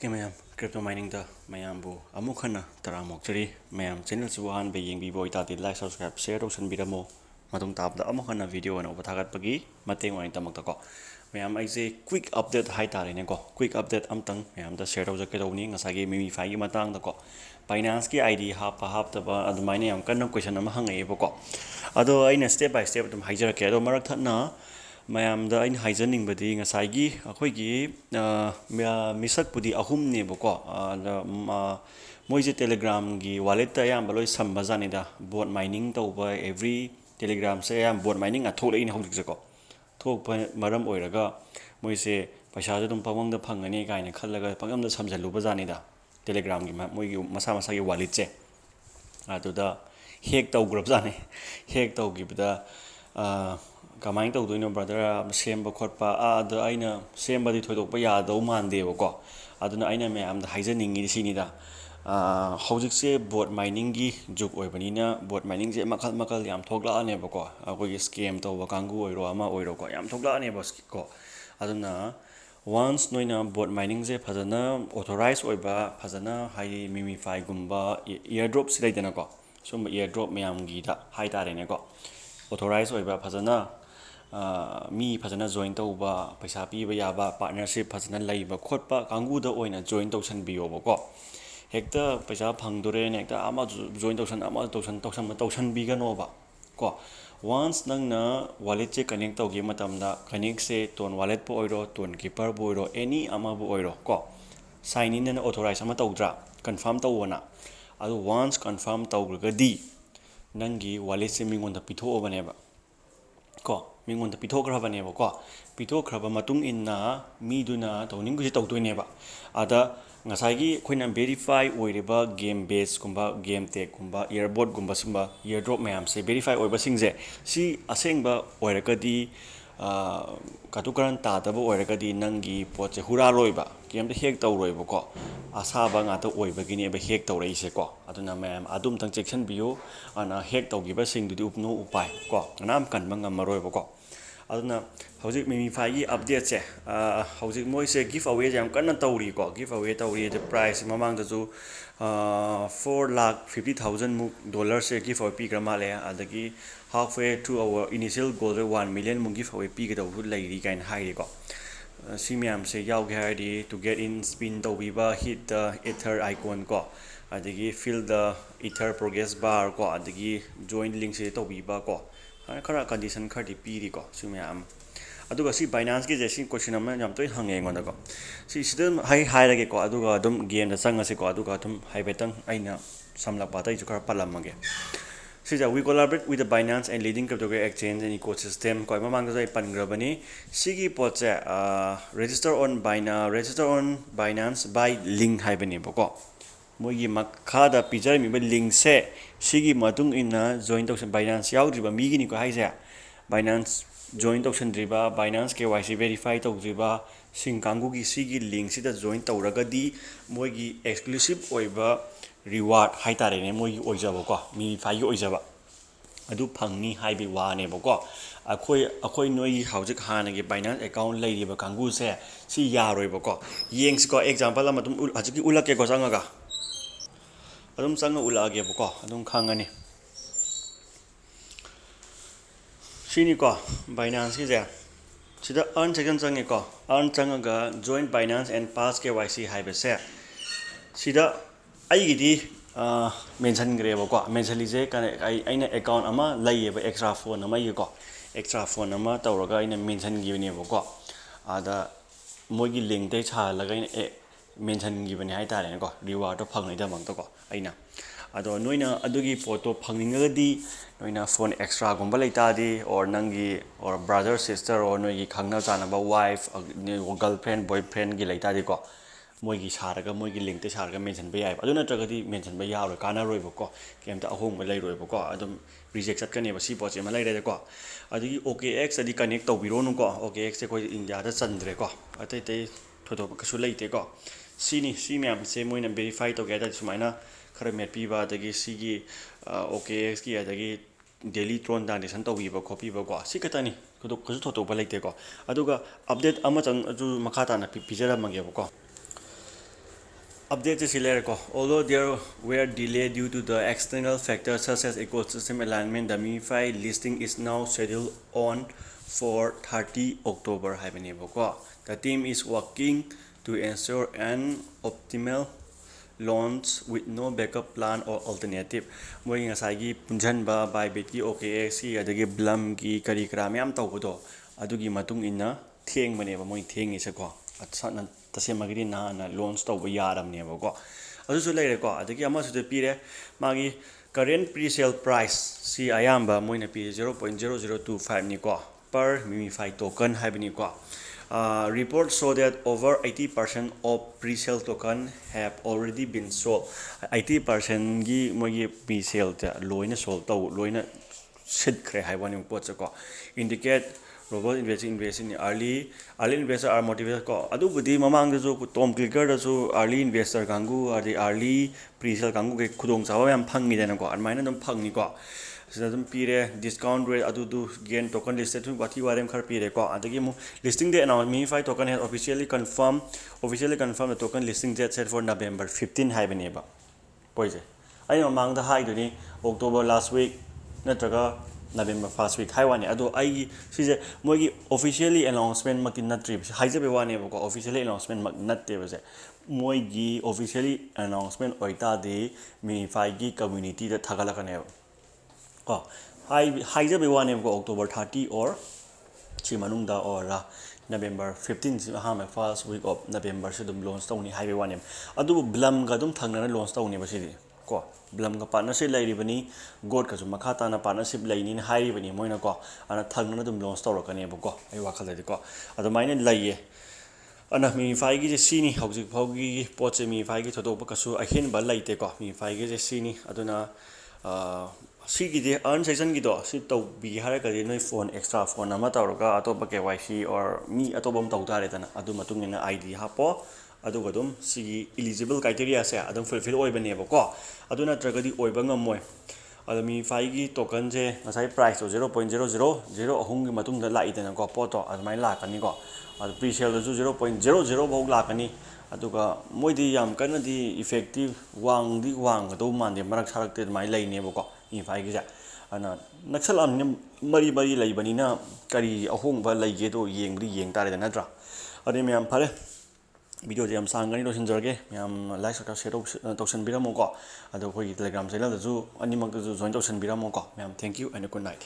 Namaste mayam crypto mining da mayam bu amuk hana taramok chari mayam channel su han be yeng bi boy ta ti like subscribe share do san biramo matung tab da amuk hana video na ubthagat pagi mateng wani tamak ta ko mayam ai se quick update hai ta ne ko quick update amtang mayam da share do ke do ni ngasa ge Memefi gi matang da ko finance ki id hap ta ba adumai yam kan question ama hangai ba ko ado aina step by step dum haijar ke ado marak thana mayam da ain haijaning badi ngasai gi akhoi gi misak pudi ahum ne boko moise telegram gi wallet ta yam baloi samba jani da bot mining to ba every telegram se yam bot mining a thole in haudik ko thok maram oiraga moise paisa dum pawang da phangani gaina khallaga pangam da samjalu ba jani da telegram gi moi gi masa gi wallet che atuda hack to group jani hack to gi bada kamain tau doino brother semba khotpa ada aina semba di thoidokpa ya do mande ko aduna aina me am da haijaningi sini da hojik se bot mining gi juk oibanina bot mining je makal yam thokla ane ko akoi scam to ba kangu oiro ama oiro ko yam thokla ane ko aduna once noina bot mining je phajana authorize oiba phajana hai Memefi gumba airdrop silaidana ko sum airdrop mayam gi da hai tare ne ko authorize oiba phajana mi phajana join tauba paisa piba yaba partnership phajana laiba khotpa kangu da oina join tausan biyo ko hekta paisa phangdore ne hekta ama join tausan biga no ba ko once nangna wallet che connect tauge matamda connect se ton wallet po oiro ton keeper bo oiro any ama bo oiro ko sign in and authorize ama taudra confirm tawona adu once confirm tawgadi nangi wallet se mingon da pitho bane ba ko mingon da pitho khra bane ba ko pitho khra ba matung inna mi duna tawning gi tawdoi ne ba ada ngasai gi khoina verify oireba game base kumba game tech kumba earbot kumba simba airdrop mayam se verify oiba singje si asengba oirakadi katukaran ta da bo oirakadi nangi poche hura loiba game da hack tawroiba ko asaba nga ta oiba gini ba hack tawrei se ko aduna mayam adum tang section biyo ana hack tawgiba sing du upno upai ko anam kan banga maroiba ko aduna hojik Memefi gi update che hojik moi se giveaway jam kan tawri ko giveaway tawri the price mamang da ju 4,50,000 muk dollar se giveaway pi gramale adagi halfway to our initial goal 1 million muk giveaway pi ga dawu lairi kain hai ko simyam se yaw ga di to get in spin tawbiba hit the ether icon ko adagi fill the ether progress bar ko adagi join link se tawbiba ko khara condition khadi piri ko simyam aduga si Binance ge jesi question ama yam toi hange ngon ko si sidam hai rage ko aduga dum game da changa se ko aduga dum hai betang aina samlak pa tai ju khara palamage si we collaborate with the Binance and leading cryptocurrency exchange and ecosystem ko mamang da pangrabani sigi poche register on Binance by link hai bani ko mogi mkhda pijar mi link se sigi matung inna join tausan Binance yaudriba mi gi ni ko haise Binance join tausan driba Binance KYC verify tawdriba sing kangu gi sigi link sida join tawragadi mogi exclusive oiba reward haitare ne mogi oijaba ko Memefi gi oijaba adu phangni haibi wa ne ba ko akhoi noi haujik hana gi Binance account leiriba kangu se si yaroi ba ko yengs ko example ama tum ajiki ulake ko sanga ga adum sanga ulage ba ko adum khangani sini ko Binance gi ja sida earn section change ko earn changa ga join Binance and pass KYC haibe se sida ai gi di mention gre ba ko mention li je aina account ama laiye ba extra phone ama yi ko extra phone ama tawraga aina mention gi ne ba ko ada mogi link dai cha laga mention gi bani hai tare ne ko reward to phangai da mang to ko aina ado noina adugi photo phangingadi noina phone extra gumba leita di or nangi or brother sister or noi khangna chana ba wife girlfriend boyfriend gi leita di ko moigi saraga moigi link te saraga mention ba yai aduna tragadi mention ba yauro kana roi ba ko kemta ahong ba lai roi ba ko adum reject chat kane ba si poche ma lai re ko adugi OKX adi connect to biro nu ko OKX se ko India da chandre ko atai tai thodo ka su leite ko sini simyam se moina verify to ga da sumaina khara met piba adagi sigi OKX ki adagi daily tron donation tawbiba khopiba ko sikatani kudu kusu thoto ba leite ko aduga update ama chang ju makhata na pijara mage ko Update to Silerco. Although there were delays due to the external factors such as ecosystem alignment, the Memefi listing is now scheduled on for 30 October. The team is working to ensure an optimal launch with no backup plan or alternative. Moi ngasai punjanba Bybit ki OKX ki adagi Blum ki kari kara myam tawdo adugi matung inna theng bane ba moi theng isa ko atsan tasemagiri na launch tawba yaramne ba ko adu su leire ko adagi ama su de pire magi current pre-sale price si ayamba moi na pi 0.0025 ni ko per Memefi token haibni ko. Reports show that over 80% of pre-sale token have already been sold. 80% gi mogi pre-sale ta loina sold to loina sit kre haibani pot ko indicate robot investing in early investor are motivated ko adu budi mamang de jo tom clicker da so early investor kangu or the early pre-sale kangu ke khudong chawa yam phangi dena ko anmaina dum phangni ko pire discount rate adu gain token listed to what you are pire ko adagi mu listing date now Memefi token has officially confirmed the token listing date set for November 15 haibani ba poise ai mamang da hai duni October last week natraga November first week haiwani ado ai sije mogi officially announcement makin natri haijabe wani ba ko officially announcement mak natte ba se moigi officially announcement oita de Memefi gi community da thagalakane ko haijabe wani ba October 30 or chi manungda or November 15 si ha ma first week of November se dum launch tawni haibe wani adu Blum ga dum thangna launch tawni ba sidi ko Blum ga partnership lairibani god ka mkhda na partnership laini hairibani moina ko ana thangna dum launch tawrakane ba ko ai wakhal de ko adu maine laiye ana Memefi gi je sini hojik phaugi poche Memefi gi thodok ka su ahin ba laite ko Memefi gi je sini aduna sigi de earn section gi do si to bi hara ka noi phone extra phone ama tawraka atopa KYC or mi atobam tawtare dana adu matungina ID hapo aduga dum sigi eligible criteria se adum fulfill oibane ba ko aduna tragadi oiba ngamoi adu Memefi gi token je ngasai price to 0.00 ahung gi matung da lai dana ko poto admai lakani ko adu pre-sale ju 0.00 bau lakani aduga moidi yam kana di effective wang do mande marak sarakte mai laine ba ko Memefi gi ja ana naksal am mari laibani na kari ahung ba laige do yeng tare da nadra ade me am phare video jam sangani do sinjarge yam like share tausan biramo ko ado khoi telegram channel da ju animak ju join tausan biramo ko ma'am thank you and good night.